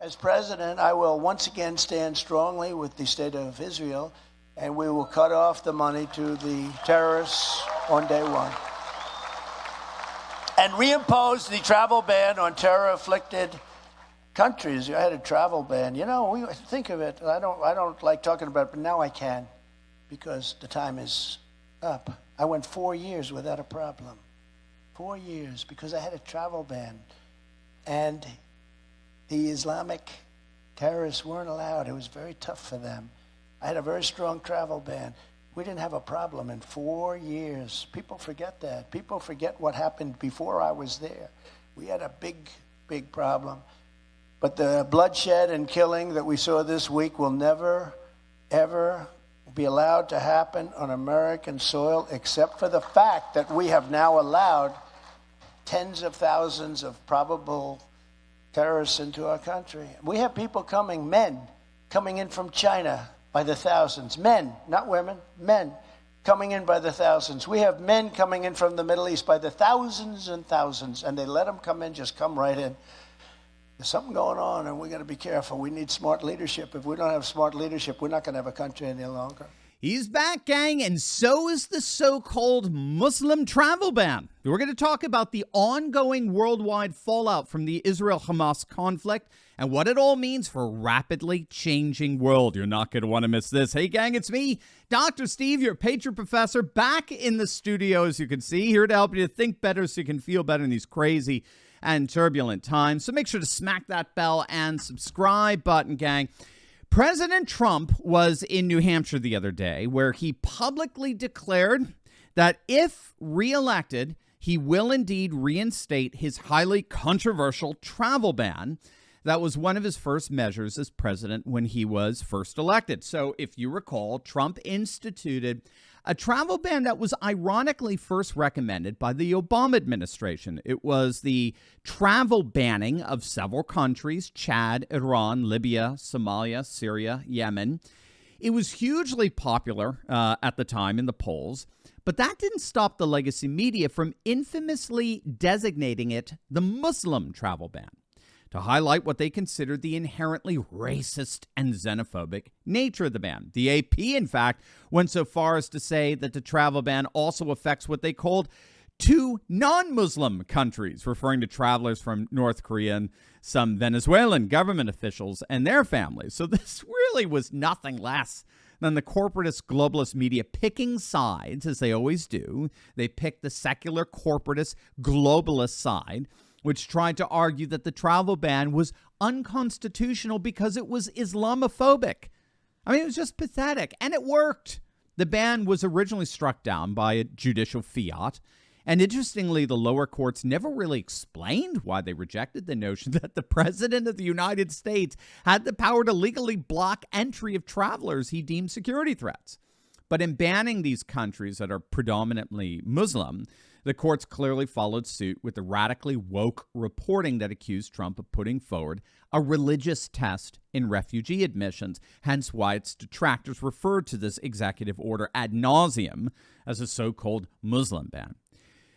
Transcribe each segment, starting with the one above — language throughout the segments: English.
As president, I will once again stand strongly with the state of Israel, and we will cut off the money to the terrorists on day one. And reimpose the travel ban on terror-afflicted countries. I had a travel ban. You know, we think of it. I don't like talking about it, but now I can, because the time is up. I went 4 years without a problem. 4 years, because I had a travel ban. And the Islamic terrorists weren't allowed. It was very tough for them. I had a very strong travel ban. We didn't have a problem in 4 years. People forget that. People forget what happened before I was there. We had a big, big problem. But the bloodshed and killing that we saw this week will never, ever be allowed to happen on American soil, except for the fact that we have now allowed tens of thousands of probable terrorists into our country. We have people coming, men, coming in from China by the thousands. Men, not women, men coming in by the thousands. We have men coming in from the Middle East by the thousands and thousands, and they let them come in, just come right in. There's something going on, and we got to be careful. We need smart leadership. If we don't have smart leadership, we're not going to have a country any longer. He's back, gang, and so is the so-called Muslim travel ban. We're going to talk about the ongoing worldwide fallout from the Israel-Hamas conflict and what it all means for a rapidly changing world. You're not going to want to miss this. Hey, gang, it's me, Dr. Steve, your Patriot Professor, back in the studio, as you can see, here to help you to think better so you can feel better in these crazy and turbulent times. So make sure to smack that bell and subscribe button, gang. President Trump was in New Hampshire the other day, where he publicly declared that if reelected, he will indeed reinstate his highly controversial travel ban. That was one of his first measures as president when he was first elected. So if you recall, Trump instituted a travel ban that was ironically first recommended by the Obama administration. It was the travel banning of several countries: Chad, Iran, Libya, Somalia, Syria, Yemen. It was hugely popular at the time in the polls, but that didn't stop the legacy media from infamously designating it the Muslim travel ban, to highlight what they considered the inherently racist and xenophobic nature of the ban. The AP, in fact, went so far as to say that the travel ban also affects what they called two non-Muslim countries, referring to travelers from North Korea and some Venezuelan government officials and their families. So this really was nothing less than the corporatist globalist media picking sides, as they always do. They picked the secular corporatist globalist side, which tried to argue that the travel ban was unconstitutional because it was Islamophobic. I mean, it was just pathetic, and it worked. The ban was originally struck down by a judicial fiat, and interestingly, the lower courts never really explained why they rejected the notion that the president of the United States had the power to legally block entry of travelers he deemed security threats. But in banning these countries that are predominantly Muslim, the courts clearly followed suit with the radically woke reporting that accused Trump of putting forward a religious test in refugee admissions, hence why its detractors referred to this executive order ad nauseum as a so-called Muslim ban.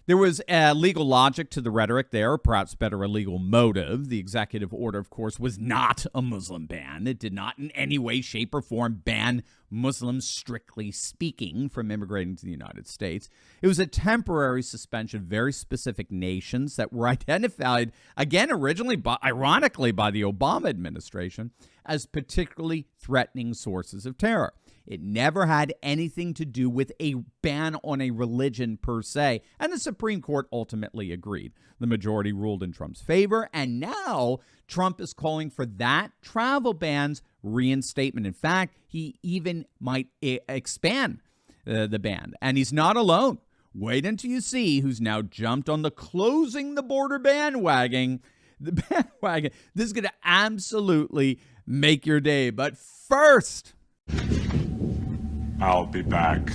There was legal logic to the rhetoric there, or perhaps better, a legal motive. The executive order, of course, was not a Muslim ban. It did not in any way, shape, or form ban Muslims, strictly speaking, from immigrating to the United States. It was a temporary suspension of very specific nations that were identified, again, originally, ironically, by the Obama administration as particularly threatening sources of terror. It never had anything to do with a ban on a religion per se, and the Supreme Court ultimately agreed. The majority ruled in Trump's favor, and now Trump is calling for that travel ban's reinstatement. In fact, he even might expand the ban, and he's not alone. Wait until you see who's now jumped on the closing the border bandwagon. The bandwagon. This is going to absolutely make your day. But first, I'll be back.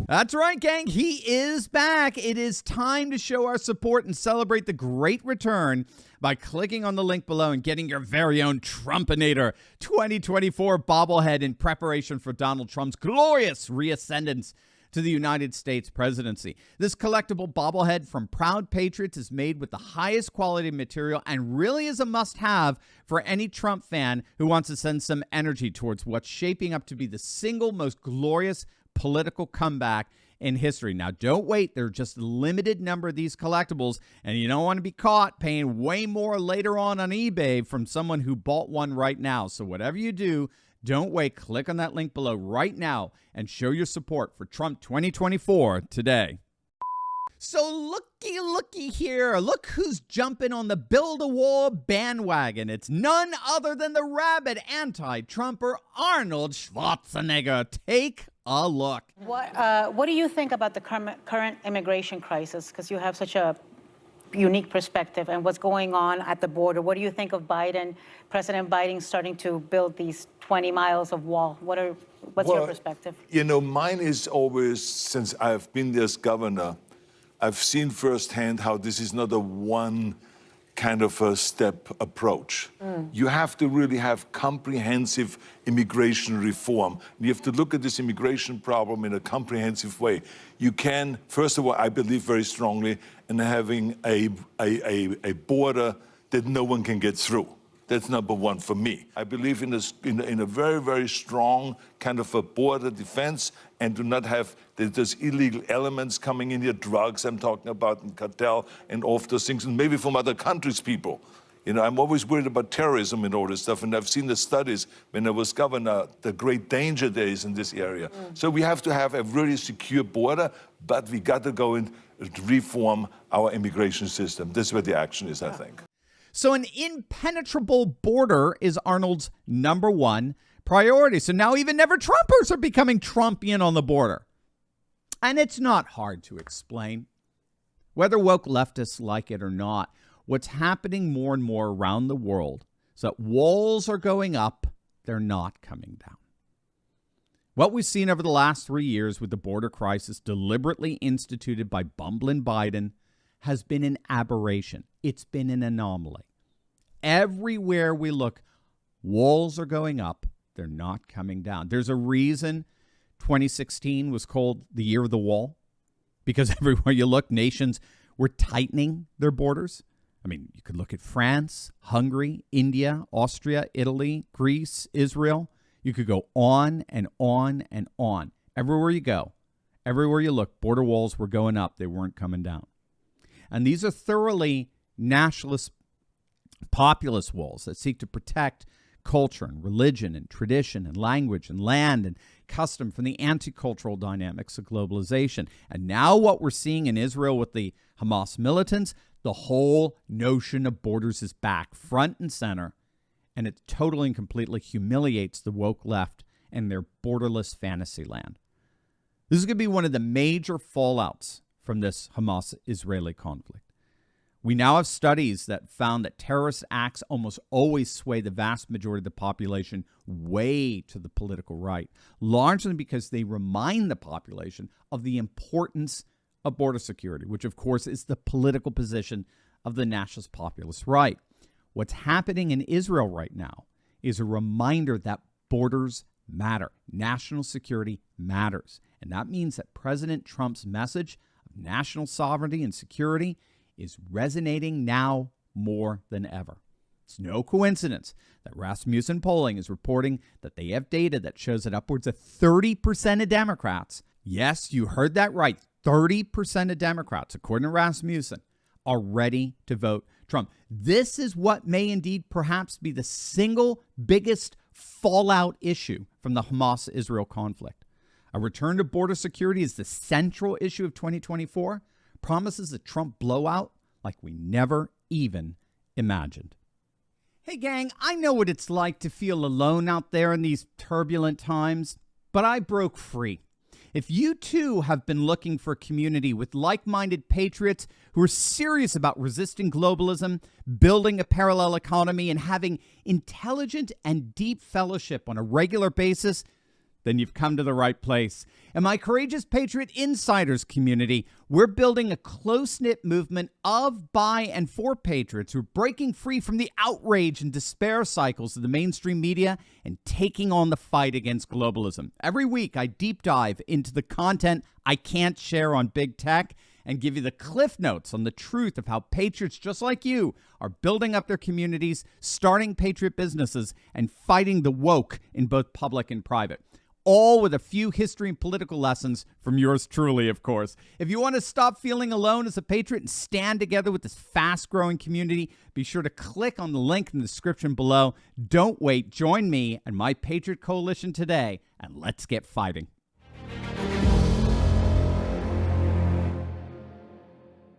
That's right, gang. He is back. It is time to show our support and celebrate the great return by clicking on the link below and getting your very own Trumpinator 2024 bobblehead in preparation for Donald Trump's glorious reascendance to the United States presidency. This collectible bobblehead from Proud Patriots is made with the highest quality material and really is a must-have for any Trump fan who wants to send some energy towards what's shaping up to be the single most glorious political comeback in history. Now, don't wait. There are just a limited number of these collectibles, and you don't want to be caught paying way more later on eBay from someone who bought one right now. So whatever you do, don't wait. Click on that link below right now and show your support for Trump 2024 today. So looky here. Look who's jumping on the Build-A-Wall bandwagon. It's none other than the rabid anti-Trumper Arnold Schwarzenegger. Take a look. What do you think about the current immigration crisis? Because you have such a unique perspective and what's going on at the border. What do you think of Biden, President Biden starting to build these 20 miles of wall? What's your perspective? You know, mine is always, since I've been there as governor, I've seen firsthand how this is not a one kind of a step approach. You have to really have comprehensive immigration reform. You have to look at this immigration problem in a comprehensive way. You can, first of all, I believe very strongly in having a border that no one can get through. That's number one for me. I believe in a very, very strong kind of a border defense and do not have those illegal elements coming in here, drugs I'm talking about, and cartel and all of those things, and maybe from other countries' people. You know, I'm always worried about terrorism and all this stuff, and I've seen the studies when I was governor, the great danger there is in this area. So we have to have a really secure border, but we got to go and reform our immigration system. This is where the action is, I think. So an impenetrable border is Arnold's number one priority. So now even never-Trumpers are becoming Trumpian on the border. And it's not hard to explain. Whether woke leftists like it or not, what's happening more and more around the world is that walls are going up, they're not coming down. What we've seen over the last 3 years with the border crisis deliberately instituted by bumbling Biden has been an aberration. It's been an anomaly. Everywhere we look, walls are going up. They're not coming down. There's a reason 2016 was called the year of the wall, because everywhere you look, nations were tightening their borders. I mean, you could look at France, Hungary, India, Austria, Italy, Greece, Israel. You could go on and on and on. Everywhere you go, everywhere you look, border walls were going up. They weren't coming down. And these are thoroughly nationalist, populist walls that seek to protect culture and religion and tradition and language and land and custom from the anti-cultural dynamics of globalization. And now what we're seeing in Israel with the Hamas militants, the whole notion of borders is back front and center, and it totally and completely humiliates the woke left and their borderless fantasy land. This is going to be one of the major fallouts from this Hamas-Israeli conflict. We now have studies that found that terrorist acts almost always sway the vast majority of the population way to the political right, largely because they remind the population of the importance of border security, which, of course, is the political position of the nationalist populist right. What's happening in Israel right now is a reminder that borders matter. National security matters. And that means that President Trump's message of national sovereignty and security is resonating now more than ever. It's no coincidence that Rasmussen Polling is reporting that they have data that shows that upwards of 30% of Democrats, yes, you heard that right, 30% of Democrats, according to Rasmussen, are ready to vote Trump. This is what may indeed perhaps be the single biggest fallout issue from the Hamas-Israel conflict. A return to border security is the central issue of 2024. Promises a Trump blowout like we never even imagined. Hey, gang, I know what it's like to feel alone out there in these turbulent times, but I broke free. If you too have been looking for a community with like-minded patriots who are serious about resisting globalism, building a parallel economy, and having intelligent and deep fellowship on a regular basis, then you've come to the right place. In my Courageous Patriot Insiders community, we're building a close-knit movement of, by, and for patriots who are breaking free from the outrage and despair cycles of the mainstream media and taking on the fight against globalism. Every week, I deep dive into the content I can't share on big tech and give you the cliff notes on the truth of how patriots just like you are building up their communities, starting patriot businesses, and fighting the woke in both public and private. All with a few history and political lessons from yours truly, of course. If you want to stop feeling alone as a patriot and stand together with this fast-growing community, be sure to click on the link in the description below. Don't wait. Join me and my Patriot Coalition today, and let's get fighting.